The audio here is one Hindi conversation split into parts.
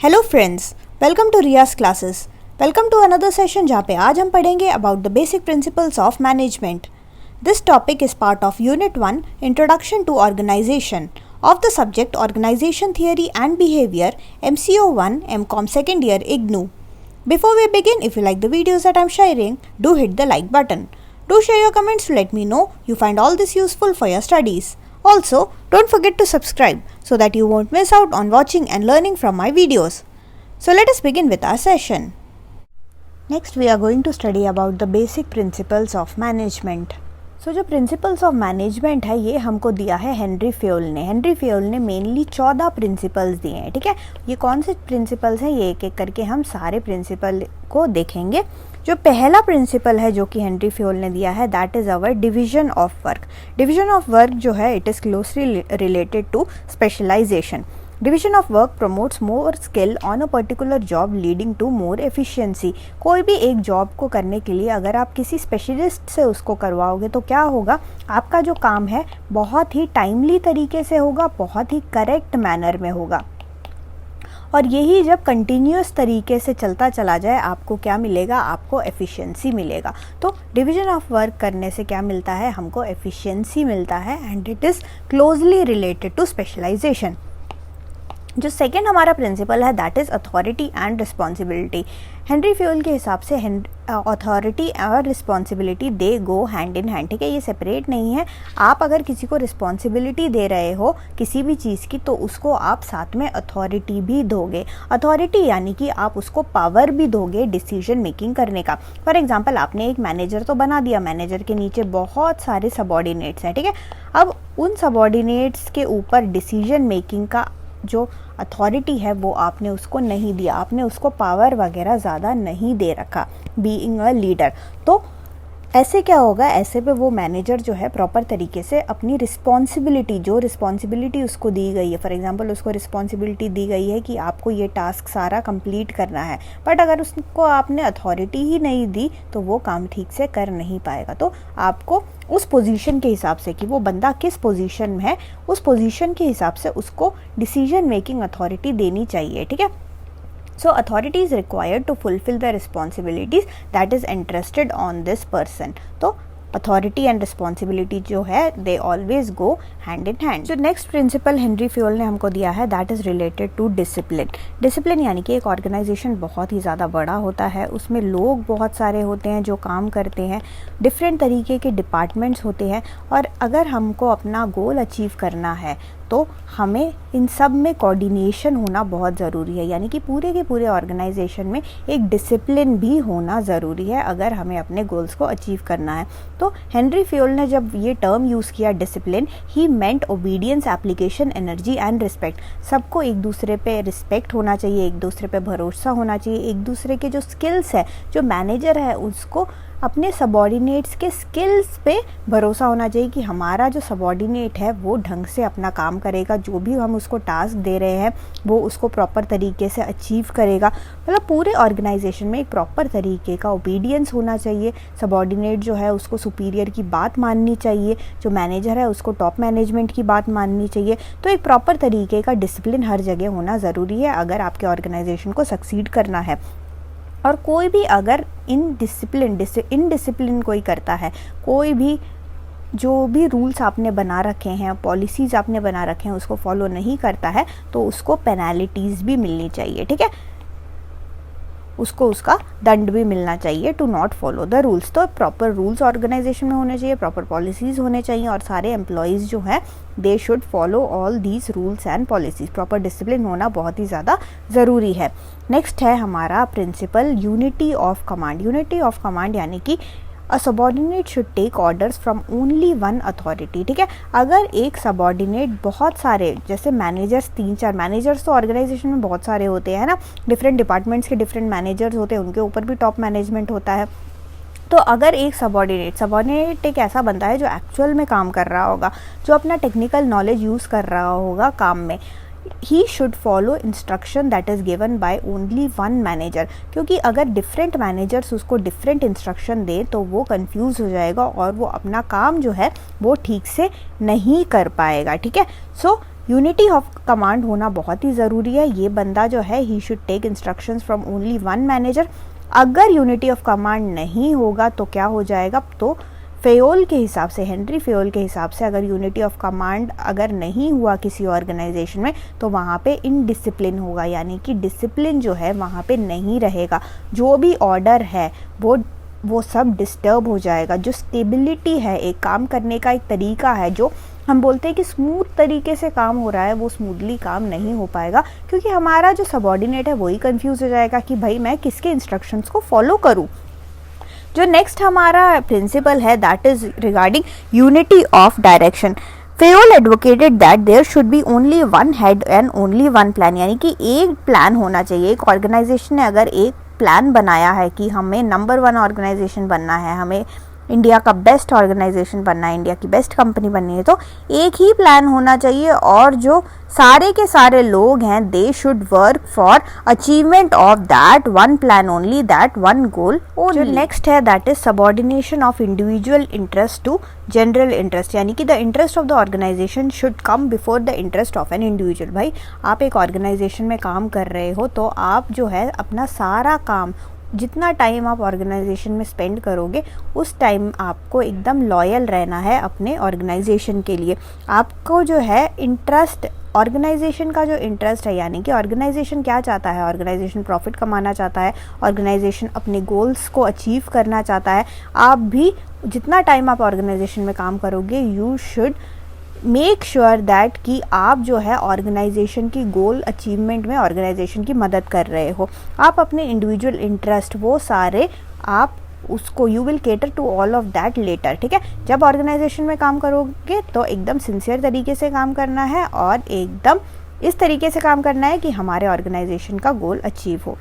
Hello friends, welcome to Riyaz classes. Welcome to another session जहाँ पे आज हम पढ़ेंगे about the basic principles of management. This topic is part of unit 1 introduction to organisation of the subject Organization Theory and Behavior, MCO 1, MCOM second year, IGNOU. Before we begin, if you like the videos that I'm sharing, do hit the like button. Do share your comments to let me know you find all this useful for your studies. Also, don't forget to subscribe so that you won't miss out on watching and learning from my videos. So let us begin with our session. Next, we are going to study about the basic principles of management. जो प्रिंसिपल्स ऑफ मैनेजमेंट है ये हमको दिया है हेनरी फ्योल ने। हेनरी फ्योल ने मेनली 14 प्रिंसिपल्स दिए हैं। ठीक है, ये कौन से प्रिंसिपल्स हैं ये एक एक करके हम सारे प्रिंसिपल को देखेंगे। जो पहला प्रिंसिपल है जो कि हेनरी फ्योल ने दिया है, that is our division of work. Division of work जो है it is closely related to specialisation. Division of work promotes more skill on a particular job leading to more efficiency. कोई भी एक जॉब को करने के लिए अगर आप किसी स्पेशलिस्ट से उसको करवाओगे तो क्या होगा, आपका जो काम है बहुत ही टाइमली तरीके से होगा, बहुत ही करेक्ट मैनर में होगा। और यही जब कंटिन्यूस तरीके से चलता चला जाए आपको क्या मिलेगा, आपको एफिशिएंसी मिलेगा। तो डिवीजन ऑफ वर्क करने से क्या मिलता है, हमको एफिशिएंसी मिलता है and it is closely related to specialisation. जो सेकेंड हमारा प्रिंसिपल है that is authority and responsibility. Henry Fayol के हिसाब से अथॉरिटी और responsibility they go hand in hand. ठीक है, ये सेपरेट नहीं है। आप अगर किसी को रिस्पॉन्सिबिलिटी दे रहे हो किसी भी चीज़ की तो उसको आप साथ में अथॉरिटी भी दोगे। अथॉरिटी यानी कि आप उसको पावर भी दोगे डिसीजन मेकिंग करने का। फॉर एग्जाम्पल, आपने एक मैनेजर तो बना दिया, मैनेजर के नीचे बहुत सारे सबॉर्डिनेट्स हैं। ठीक है, अब उन सबॉर्डिनेट्स के ऊपर डिसीजन मेकिंग का जो अथॉरिटी है वो आपने उसको नहीं दिया, आपने उसको पावर वगैरह ज़्यादा नहीं दे रखा बीइंग अ लीडर। तो ऐसे क्या होगा, ऐसे पे वो मैनेजर जो है प्रॉपर तरीके से अपनी रिस्पॉन्सिबिलिटी, जो रिस्पॉन्सिबिलिटी उसको दी गई है, फॉर एग्जांपल उसको रिस्पॉन्सिबिलिटी दी गई है कि आपको ये टास्क सारा कंप्लीट करना है, बट अगर उसको आपने अथॉरिटी ही नहीं दी तो वो काम ठीक से कर नहीं पाएगा। तो आपको उस पोजीशन के हिसाब से कि वो बंदा किस पोजीशन में है, उस पोजीशन के हिसाब से उसको डिसीजन मेकिंग अथॉरिटी देनी चाहिए। ठीक है, so authority is required to fulfill the responsibilities that is entrusted on this person. तो अथॉरिटी एंड रिस्पॉन्सिबिलिटी जो है they always go hand in hand. जो नेक्स्ट प्रिंसिपल हेनरी फ्योल ने हमको दिया है that is related to discipline. Discipline यानी कि एक ऑर्गेनाइजेशन बहुत ही ज़्यादा बड़ा होता है, उसमें लोग बहुत सारे होते हैं जो काम करते हैं, डिफरेंट तरीके के डिपार्टमेंट्स होते हैं, और अगर हमको अपना गोल अचीव करना है तो हमें इन सब में कोऑर्डिनेशन होना बहुत ज़रूरी है। यानी कि पूरे के पूरे ऑर्गेनाइजेशन में एक डिसिप्लिन भी होना ज़रूरी है अगर हमें अपने गोल्स को अचीव करना है। तो हेनरी फ्योल ने जब ये टर्म यूज़ किया discipline, he meant obedience, application, energy and respect. सबको एक दूसरे पे रिस्पेक्ट होना चाहिए, एक दूसरे पे भरोसा होना चाहिए, एक दूसरे के जो स्किल्स है, जो मैनेजर है उसको अपने सबॉर्डिनेट्स के स्किल्स पे भरोसा होना चाहिए कि हमारा जो सबॉर्डिनेट है वो ढंग से अपना काम करेगा, जो भी हम उसको टास्क दे रहे हैं वो उसको प्रॉपर तरीके से अचीव करेगा। मतलब पूरे ऑर्गेनाइजेशन में एक प्रॉपर तरीके का ओबीडियंस होना चाहिए। सबॉर्डिनेट जो है उसको सुपीरियर की बात माननी चाहिए, जो मैनेजर है उसको टॉप मैनेजमेंट की बात माननी चाहिए। तो एक प्रॉपर तरीके का डिसिप्लिन हर जगह होना ज़रूरी है अगर आपके ऑर्गेनाइजेशन को सक्सीड करना है। और कोई भी अगर इनडिसिप्लिन कोई करता है, कोई भी जो भी रूल्स आपने बना रखे हैं, पॉलिसीज़ आपने बना रखे हैं उसको फॉलो नहीं करता है तो उसको पेनल्टीज़ भी मिलनी चाहिए। ठीक है, उसको उसका दंड भी मिलना चाहिए to not follow the rules. तो प्रॉपर रूल्स ऑर्गेनाइजेशन में होने चाहिए, प्रॉपर पॉलिसीज़ होने चाहिए, और सारे एम्प्लॉयज़ जो हैं they should follow all these rules and policies. Proper discipline होना बहुत ही ज़्यादा ज़रूरी है। नेक्स्ट है हमारा principle unity of command. Unity of command यानी कि a subordinate should take orders from only one authority. ठीक है, अगर एक सबॉर्डिनेट बहुत सारे, जैसे मैनेजर्स 3-4 मैनेजर्स तो ऑर्गेनाइजेशन में बहुत सारे होते हैं ना, डिफरेंट डिपार्टमेंट्स के डिफरेंट मैनेजर्स होते हैं, उनके ऊपर भी टॉप मैनेजमेंट होता है। तो अगर एक सबॉर्डिनेट एक ऐसा बंदा है जो एक्चुअल में काम कर रहा होगा, जो अपना टेक्निकल नॉलेज यूज़ कर रहा होगा काम में, he should follow instruction that is given by only one manager. क्योंकि अगर डिफरेंट मैनेजर्स उसको डिफरेंट इंस्ट्रक्शन दें तो वो कंफ्यूज हो जाएगा और वो अपना काम जो है वो ठीक से नहीं कर पाएगा। ठीक है, सो यूनिटी ऑफ कमांड होना बहुत ही ज़रूरी है। ये बंदा जो है he should take instructions from only one manager. अगर यूनिटी ऑफ कमांड नहीं होगा तो क्या हो जाएगा, तो फेयोल के हिसाब से, हेनरी फेयोल के हिसाब से, अगर यूनिटी ऑफ कमांड अगर नहीं हुआ किसी ऑर्गेनाइजेशन में तो वहाँ पे इनडिसिप्लिन होगा, यानी कि डिसिप्लिन जो है वहाँ पे नहीं रहेगा। जो भी ऑर्डर है वो सब डिस्टर्ब हो जाएगा। जो स्टेबिलिटी है, एक काम करने का एक तरीका है, जो हम बोलते हैं कि स्मूथ तरीके से काम हो रहा है, वो स्मूथली काम नहीं हो पाएगा, क्योंकि हमारा जो सबऑर्डिनेट है वही कंफ्यूज हो जाएगा कि भाई मैं किसके इंस्ट्रक्शंस को फॉलो करूँ। जो नेक्स्ट हमारा प्रिंसिपल है that is regarding unity of direction. Fayol advocated that there should be only one head and only one plan, यानी कि एक प्लान होना चाहिए। एक ऑर्गेनाइजेशन ने अगर एक प्लान बनाया है कि हमें नंबर 1 ऑर्गेनाइजेशन बनना है, हमें इंडिया का बेस्ट ऑर्गेनाइजेशन बनना है, इंडिया की बेस्ट कंपनी बननी है, तो एक ही प्लान होना चाहिए और जो सारे के सारे लोग हैं they should work for achievement of that one plan only, that one goal only. जो नेक्स्ट है that is subordination of individual interest to general interest, यानी कि the interest of the organisation should come before the interest of an individual. भाई आप एक ऑर्गेनाइजेशन में काम कर रहे हो तो आप जो है अपना सारा काम, जितना टाइम आप ऑर्गेनाइजेशन में स्पेंड करोगे उस टाइम आपको एकदम लॉयल रहना है अपने ऑर्गेनाइजेशन के लिए। आपको जो है इंटरेस्ट, ऑर्गेनाइजेशन का जो इंटरेस्ट है, यानी कि ऑर्गेनाइजेशन क्या चाहता है, ऑर्गेनाइजेशन प्रॉफिट कमाना चाहता है, ऑर्गेनाइजेशन अपने गोल्स को अचीव करना चाहता है। आप भी जितना टाइम आप ऑर्गेनाइजेशन में काम करोगे you should make sure that कि आप जो है ऑर्गेनाइजेशन की गोल अचीवमेंट में ऑर्गेनाइजेशन की मदद कर रहे हो। आप अपने इंडिविजुअल इंटरेस्ट वो सारे आप उसको you will cater to all of that letter, ठीक है। जब ऑर्गेनाइजेशन में काम करोगे तो एकदम सिंसियर तरीके से काम करना है और एकदम इस तरीके से काम करना है कि हमारे ऑर्गेनाइजेशन का गोल अचीव हो।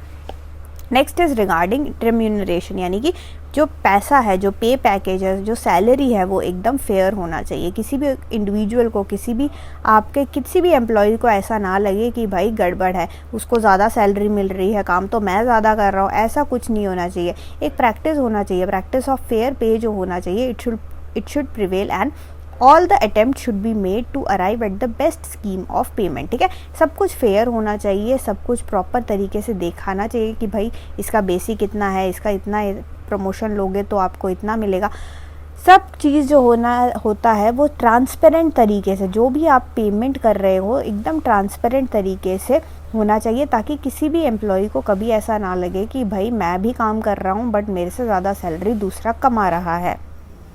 नेक्स्ट इज रिगार्डिंग रेम्यूनरेशन, यानी कि जो पैसा है, जो पे पैकेज है, जो सैलरी है वो एकदम फेयर होना चाहिए। किसी भी इंडिविजुअल को, किसी भी एम्प्लॉय को ऐसा ना लगे कि भाई गड़बड़ है, उसको ज़्यादा सैलरी मिल रही है, काम तो मैं ज़्यादा कर रहा हूँ, ऐसा कुछ नहीं होना चाहिए। एक प्रैक्टिस होना चाहिए, प्रैक्टिस ऑफ फेयर पे जो होना चाहिए, it should prevail and all the attempt should be made to arrive at the best scheme of payment, ठीक है। सब कुछ फेयर होना चाहिए, सब कुछ प्रॉपर तरीके से दिखाना चाहिए कि भाई इसका बेसिक इतना है, इसका इतना प्रमोशन लोगे तो आपको इतना मिलेगा। सब चीज़ जो होता है वो ट्रांसपेरेंट तरीके से, जो भी आप पेमेंट कर रहे हो एकदम ट्रांसपेरेंट तरीके से होना चाहिए, ताकि किसी भी एम्प्लॉय को कभी ऐसा ना लगे कि भाई मैं भी काम कर रहा हूँ बट मेरे से ज़्यादा सैलरी दूसरा कमा रहा है।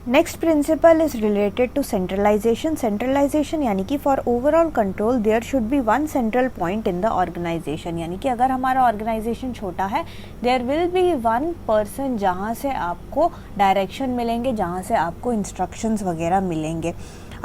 Next principle is related to centralisation. Centralisation यानी कि for overall control there should be one central point in the organisation, यानी कि अगर हमारा ऑर्गेनाइजेशन छोटा है there will be one person जहाँ से आपको डायरेक्शन मिलेंगे, जहाँ से आपको इंस्ट्रक्शंस वगैरह मिलेंगे।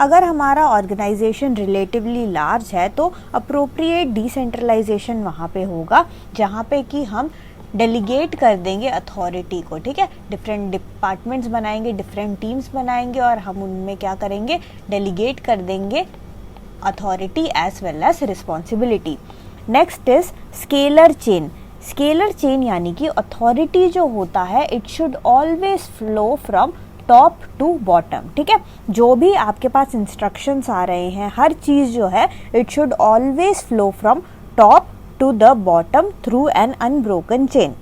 अगर हमारा ऑर्गेनाइजेशन रिलेटिवली लार्ज है तो अप्रोप्रिएट डिसेंट्रलाइजेशन वहाँ पे होगा, जहाँ पे कि हम डेलीगेट कर देंगे अथॉरिटी को, ठीक है। डिफरेंट डिपार्टमेंट्स बनाएंगे, डिफरेंट टीम्स बनाएंगे और हम उनमें क्या करेंगे, डेलीगेट कर देंगे authority as well as responsibility. Next is scalar chain. Scalar chain यानी कि अथॉरिटी जो होता है it should always flow from top to bottom, ठीक है। जो भी आपके पास इंस्ट्रक्शंस आ रहे हैं, हर चीज़ जो है it should always flow from top to the bottom through an unbroken chain.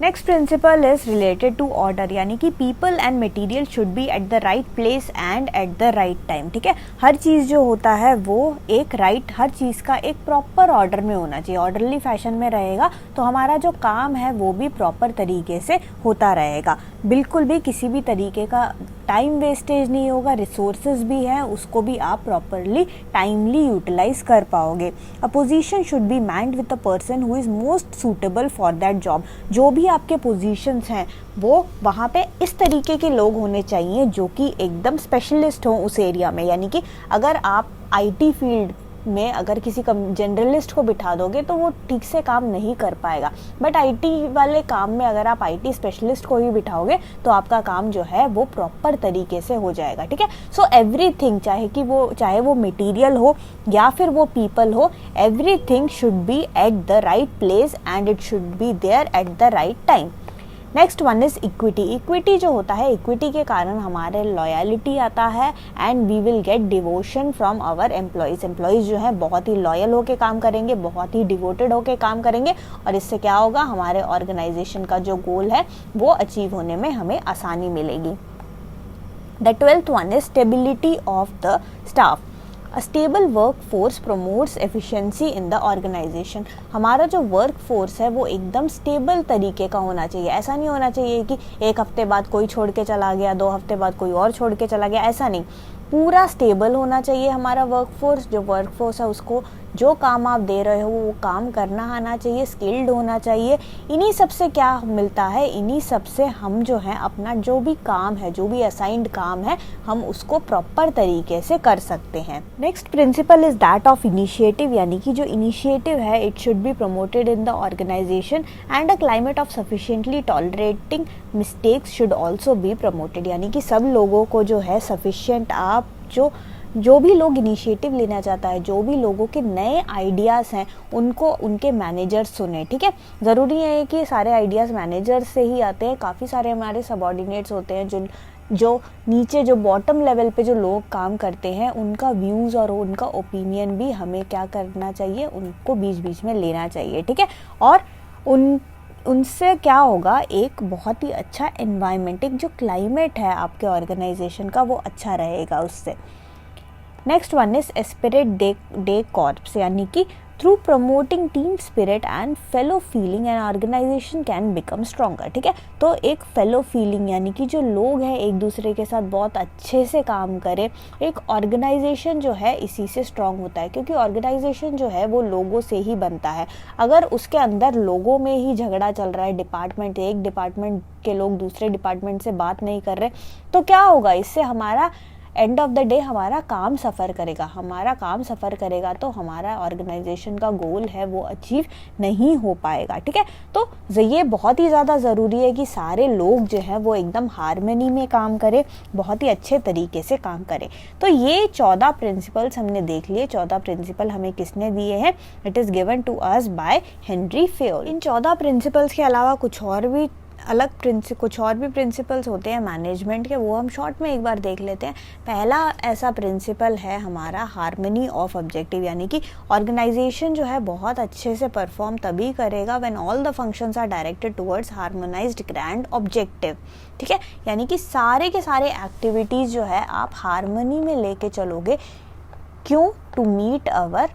Next principle is related to order, यानी कि people and material should be at the right place and at the right time, ठीक है। हर चीज़ जो होता है वो हर चीज़ का एक प्रॉपर ऑर्डर में होना चाहिए, ऑर्डरली फैशन में रहेगा तो हमारा जो काम है वो भी प्रॉपर तरीके से होता रहेगा। बिल्कुल भी किसी भी तरीके का टाइम वेस्टेज नहीं होगा, रिसोर्सेज भी हैं उसको भी आप प्रॉपरली टाइमली यूटिलाइज कर पाओगे। A position should be manned with the person who is most suitable for that job. जो भी आपके पोजीशंस हैं वो वहाँ पे इस तरीके के लोग होने चाहिए जो कि एकदम स्पेशलिस्ट हों उस एरिया में, यानी कि अगर आप आईटी फील्ड में अगर किसी जनरलिस्ट को बिठा दोगे तो वो ठीक से काम नहीं कर पाएगा, बट आईटी वाले काम में अगर आप आईटी स्पेशलिस्ट को ही बिठाओगे तो आपका काम जो है वो प्रॉपर तरीके से हो जाएगा, ठीक है। सो एवरीथिंग, चाहे वो मटेरियल हो या फिर वो पीपल हो, everything should be at the right place and it should be there at the right time. Next one is equity. Equity जो होता है, इक्विटी के कारण हमारे लॉयलिटी आता है and we will get devotion from our employees. Employees जो है बहुत ही लॉयल होकर काम करेंगे, बहुत ही डिवोटेड होकर काम करेंगे और इससे क्या होगा, हमारे ऑर्गेनाइजेशन का जो गोल है वो अचीव होने में हमें आसानी मिलेगी। The 12th one is stability of the staff. A stable workforce promotes efficiency in the organization. हमारा जो वर्क फोर्स है वो एकदम स्टेबल तरीके का होना चाहिए। ऐसा नहीं होना चाहिए कि एक हफ्ते बाद कोई छोड़ के चला गया, 2 हफ्ते बाद कोई और छोड़ के चला गया, ऐसा नहीं। पूरा स्टेबल होना चाहिए हमारा वर्क फोर्स। जो वर्क फोर्स है उसको जो काम आप दे रहे हो वो काम करना आना चाहिए, स्किल्ड होना चाहिए। इन्हीं सब से क्या मिलता है, इन्हीं सब से हम जो है अपना जो भी काम है, जो भी असाइंड काम है, हम उसको प्रॉपर तरीके से कर सकते हैं। Next principle is that of initiative, यानी कि जो इनिशिएटिव है it should be promoted in the organisation and a climate of sufficiently tolerating mistakes should also be promoted. यानी कि सब लोगों को जो है सफिशिएंट, आप जो भी लोग इनिशिएटिव लेना चाहता है, जो भी लोगों के नए आइडियाज़ हैं उनको उनके मैनेजर्स सुने, ठीक है। ज़रूरी है कि सारे आइडियाज़ मैनेजर से ही आते हैं। काफ़ी सारे हमारे सबऑर्डिनेट्स होते हैं जो नीचे जो बॉटम लेवल पे जो लोग काम करते हैं, उनका व्यूज़ और उनका ओपिनियन भी हमें क्या करना चाहिए, उनको बीच बीच में लेना चाहिए, ठीक है। और उनसे क्या होगा, एक बहुत ही अच्छा एनवायरनमेंट, एक जो क्लाइमेट है आपके ऑर्गेनाइजेशन का वो अच्छा रहेगा उससे। Next one is esprit de corps, यानी कि through promoting team spirit and fellow feeling an organisation can become stronger, ठीक है। तो एक फेलो फीलिंग यानी कि जो लोग हैं एक दूसरे के साथ बहुत अच्छे से काम करें, एक ऑर्गेनाइजेशन जो है इसी से स्ट्रॉन्ग होता है, क्योंकि ऑर्गेनाइजेशन जो है वो लोगों से ही बनता है। अगर उसके अंदर लोगों में ही झगड़ा चल रहा है, एक डिपार्टमेंट के लोग दूसरे डिपार्टमेंट से बात नहीं कर रहे, तो क्या होगा, इससे हमारा एंड ऑफ द डे हमारा काम सफ़र करेगा तो हमारा ऑर्गेनाइजेशन का गोल है वो अचीव नहीं हो पाएगा, ठीक है। तो ये बहुत ही ज़्यादा ज़रूरी है कि सारे लोग जो हैं वो एकदम हार्मनी में काम करें, बहुत ही अच्छे तरीके से काम करें। तो ये 14 प्रिंसिपल्स हमने देख लिए। 14 प्रिंसिपल हमें किसने दिए हैं, it is given to us by Henry Fayol. इन 14 प्रिंसिपल्स के अलावा कुछ और भी प्रिंसिपल्स होते हैं मैनेजमेंट के, वो हम शॉर्ट में एक बार देख लेते हैं। पहला ऐसा प्रिंसिपल है हमारा हार्मनी ऑफ ऑब्जेक्टिव, यानी कि ऑर्गेनाइजेशन जो है बहुत अच्छे से परफॉर्म तभी करेगा when all the functions are directed towards harmonised grand objective, ठीक है। यानी कि सारे के सारे एक्टिविटीज़ जो है आप हार्मनी में लेके चलोगे। क्यों? टू मीट आवर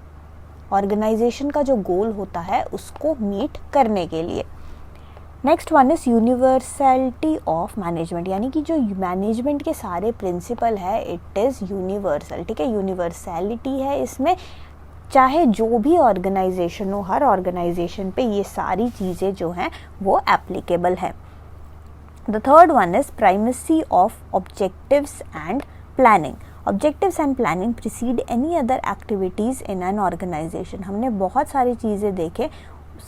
ऑर्गेनाइजेशन का जो गोल होता है उसको मीट करने के लिए। Next one is universality of management, यानी कि जो मैनेजमेंट के सारे प्रिंसिपल है इट इज़ यूनिवर्सल, ठीक है। यूनिवर्सलिटी है इसमें, चाहे जो भी ऑर्गेनाइजेशन हो, हर ऑर्गेनाइजेशन पे ये सारी चीज़ें जो हैं वो एप्लीकेबल है। The third one is primacy of objectives and planning. Objectives and planning precede any other activities in an organisation. हमने बहुत सारी चीज़ें देखे,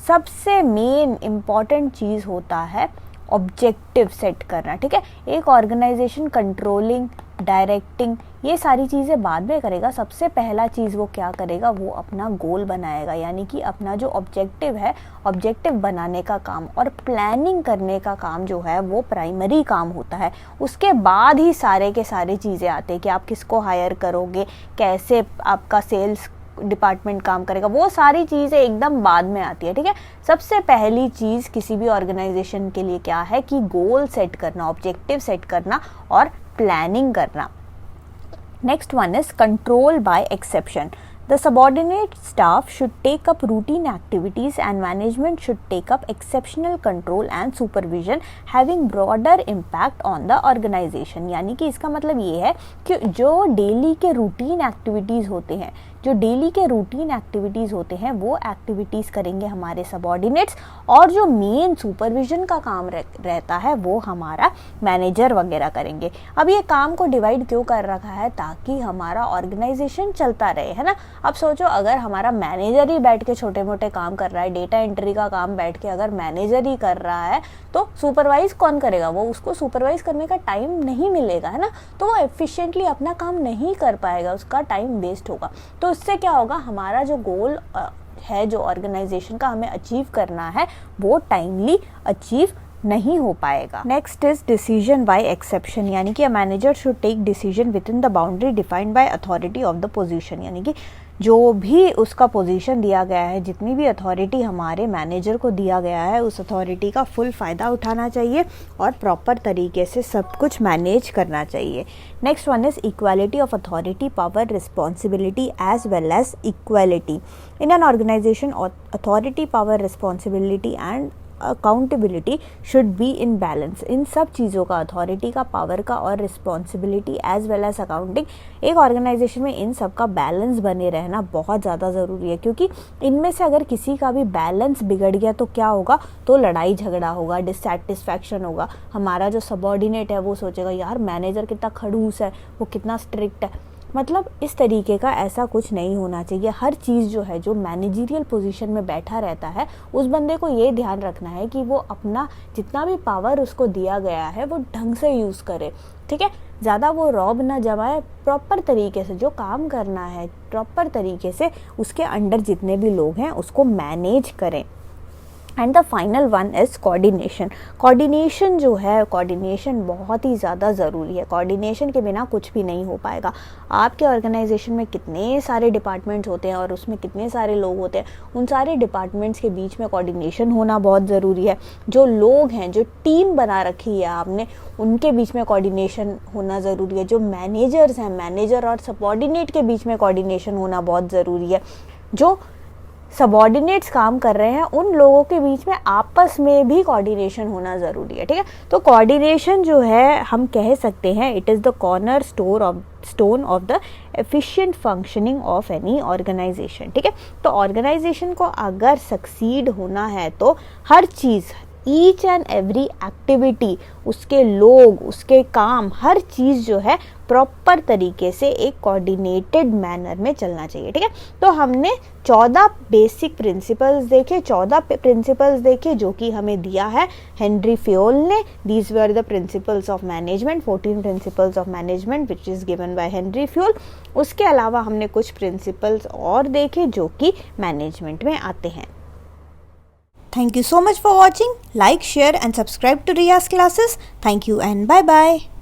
सबसे मेन इम्पॉर्टेंट चीज़ होता है ऑब्जेक्टिव सेट करना, ठीक है। एक ऑर्गेनाइजेशन कंट्रोलिंग, डायरेक्टिंग ये सारी चीज़ें बाद में करेगा। सबसे पहला चीज़ वो क्या करेगा, वो अपना गोल बनाएगा, यानी कि अपना जो ऑब्जेक्टिव है, ऑब्जेक्टिव बनाने का काम और प्लानिंग करने का काम जो है वो प्राइमरी काम होता है। उसके बाद ही सारे के सारे चीज़ें आते हैं कि आप किसको हायर करोगे, कैसे आपका सेल्स डिपार्टमेंट काम करेगा, वो सारी चीज़ें एकदम बाद में आती है, ठीक है। सबसे पहली चीज़ किसी भी ऑर्गेनाइजेशन के लिए क्या है कि गोल सेट करना, ऑब्जेक्टिव सेट करना और प्लानिंग करना। Next one is control by exception. The subordinate staff should take up routine activities and management should take up exceptional control and supervision having broader impact on the organization। यानी कि इसका मतलब ये है कि जो डेली के रूटीन एक्टिविटीज़ होते हैं वो एक्टिविटीज़ करेंगे हमारे सबऑर्डिनेट्स, और जो मेन सुपरविजन का काम रहता है वो हमारा मैनेजर वगैरह करेंगे। अब ये काम को डिवाइड क्यों कर रखा है, ताकि हमारा ऑर्गेनाइजेशन चलता रहे, है ना। अब सोचो अगर हमारा मैनेजर ही बैठ के छोटे मोटे काम कर रहा है, डेटा एंट्री का काम बैठ के अगर मैनेजर ही कर रहा है तो सुपरवाइज कौन करेगा, वो उसको सुपरवाइज करने का टाइम नहीं मिलेगा, है ना। तो वो एफिशिएंटली अपना काम नहीं कर पाएगा, उसका टाइम वेस्ट होगा। तो इससे क्या होगा, हमारा जो गोल है, जो ऑर्गेनाइजेशन का हमें अचीव करना है, वो टाइमली अचीव नहीं हो पाएगा। Next is decision by exception, यानी कि a manager should take decision within the boundary defined by authority of the position, यानी कि जो भी उसका पोजीशन दिया गया है, जितनी भी अथॉरिटी हमारे मैनेजर को दिया गया है, उस अथॉरिटी का फुल फ़ायदा उठाना चाहिए और प्रॉपर तरीके से सब कुछ मैनेज करना चाहिए। Next one is equality of authority, power, responsibility as well as equality in an organisation. Authority, power, responsibility and accountability should be in balance. इन सब चीज़ों का, अथॉरिटी का, पावर का और responsibility as well as accounting, एक ऑर्गेनाइजेशन में इन सब का बैलेंस बने रहना बहुत ज़्यादा ज़रूरी है, क्योंकि इनमें से अगर किसी का भी बैलेंस बिगड़ गया तो क्या होगा, तो लड़ाई झगड़ा होगा, डिससैटिस्फैक्शन होगा। हमारा जो सबॉर्डिनेट है वो सोचेगा यार मैनेजर कितना खड़ूस है, वो कितना स्ट्रिक्ट है। मतलब इस तरीके का ऐसा कुछ नहीं होना चाहिए। हर चीज़ जो है, जो मैनेजरियल पोजीशन में बैठा रहता है, उस बंदे को ये ध्यान रखना है कि वो अपना जितना भी पावर उसको दिया गया है वो ढंग से यूज़ करे, ठीक है। ज़्यादा वो रौब ना जमाए, प्रॉपर तरीके से जो काम करना है प्रॉपर तरीके से उसके अंडर जितने भी लोग हैं उसको मैनेज करें। And the final one is coordination. Coordination जो है, कोऑर्डिनेशन बहुत ही ज़्यादा ज़रूरी है। कोऑर्डिनेशन के बिना कुछ भी नहीं हो पाएगा। आपके ऑर्गेनाइजेशन में कितने सारे डिपार्टमेंट्स होते हैं और उसमें कितने सारे लोग होते हैं, उन सारे डिपार्टमेंट्स के बीच में कोऑर्डिनेशन होना बहुत ज़रूरी है। जो लोग हैं, जो टीम बना रखी है आपने, उनके बीच में कोऑर्डिनेशन होना ज़रूरी है। जो मैनेजर्स हैं, मैनेजर और सबऑर्डिनेट के बीच में कोऑर्डिनेशन होना बहुत ज़रूरी है। जो सबॉर्डिनेट्स काम कर रहे हैं उन लोगों के बीच में आपस में भी कोऑर्डिनेशन होना ज़रूरी है, ठीक है। तो कोऑर्डिनेशन जो है हम कह सकते हैं it is the cornerstone of the efficient functioning of any organisation, ठीक है। तो ऑर्गेनाइजेशन को अगर सक्सीड होना है तो हर चीज़, ईच एंड एवरी एक्टिविटी, उसके लोग, उसके काम, हर चीज़ जो है प्रॉपर तरीके से एक कोऑर्डिनेटेड मैनर में चलना चाहिए, ठीक है। तो हमने 14 बेसिक प्रिंसिपल्स देखे, 14 प्रिंसिपल्स देखे जो कि हमें दिया है हेनरी फ्योल ने। These were the principles of management, 14 principles of management which is given by Henry Fayol. उसके अलावा हमने कुछ प्रिंसिपल्स और देखे जो कि मैनेजमेंट में आते हैं। Thank you so much for watching. Like, share and subscribe to Riya's classes. Thank you and bye bye.